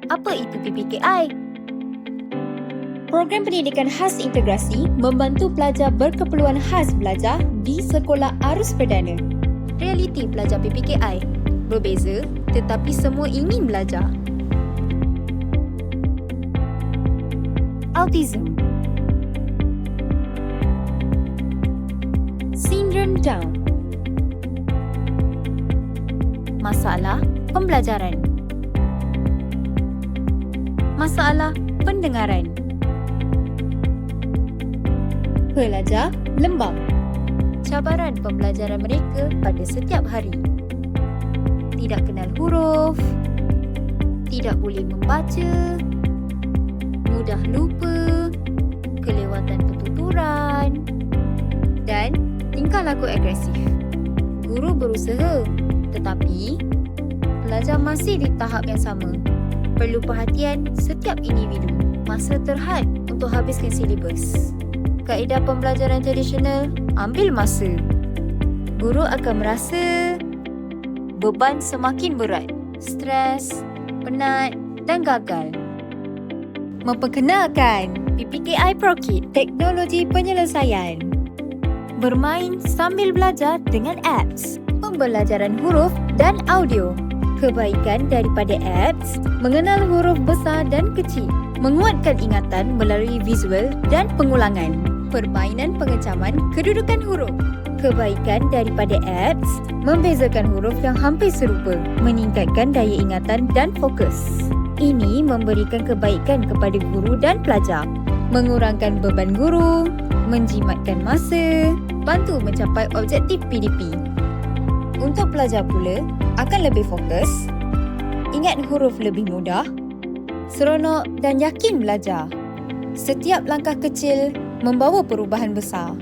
Apa itu PPKI? Program pendidikan khas integrasi membantu pelajar berkeperluan khas belajar di sekolah arus perdana. Realiti pelajar PPKI berbeza tetapi semua ingin belajar. Autism, Syndrome Down, masalah pembelajaran, masalah pendengaran, pelajar lembam, cabaran pembelajaran mereka pada setiap hari. Tidak kenal huruf, tidak boleh membaca, mudah lupa, kelewatan pertuturan dan tingkah laku agresif. Guru berusaha tetapi pelajar masih di tahap yang sama. Perlu perhatian setiap individu. Masa terhad untuk habiskan silibus. Kaedah pembelajaran tradisional ambil masa. Guru akan merasa beban semakin berat, stres, penat dan gagal. Memperkenalkan PPKI ProKid, teknologi penyelesaian, bermain sambil belajar dengan apps, pembelajaran huruf dan audio. Kebaikan daripada apps, mengenal huruf besar dan kecil, menguatkan ingatan melalui visual dan pengulangan, permainan pengecaman kedudukan huruf. Kebaikan daripada apps, membezakan huruf yang hampir serupa, meningkatkan daya ingatan dan fokus. Ini memberikan kebaikan kepada guru dan pelajar, mengurangkan beban guru, menjimatkan masa, bantu mencapai objektif PDP. Untuk pelajar pula, akan lebih fokus, ingat huruf lebih mudah, seronok dan yakin belajar. Setiap langkah kecil membawa perubahan besar.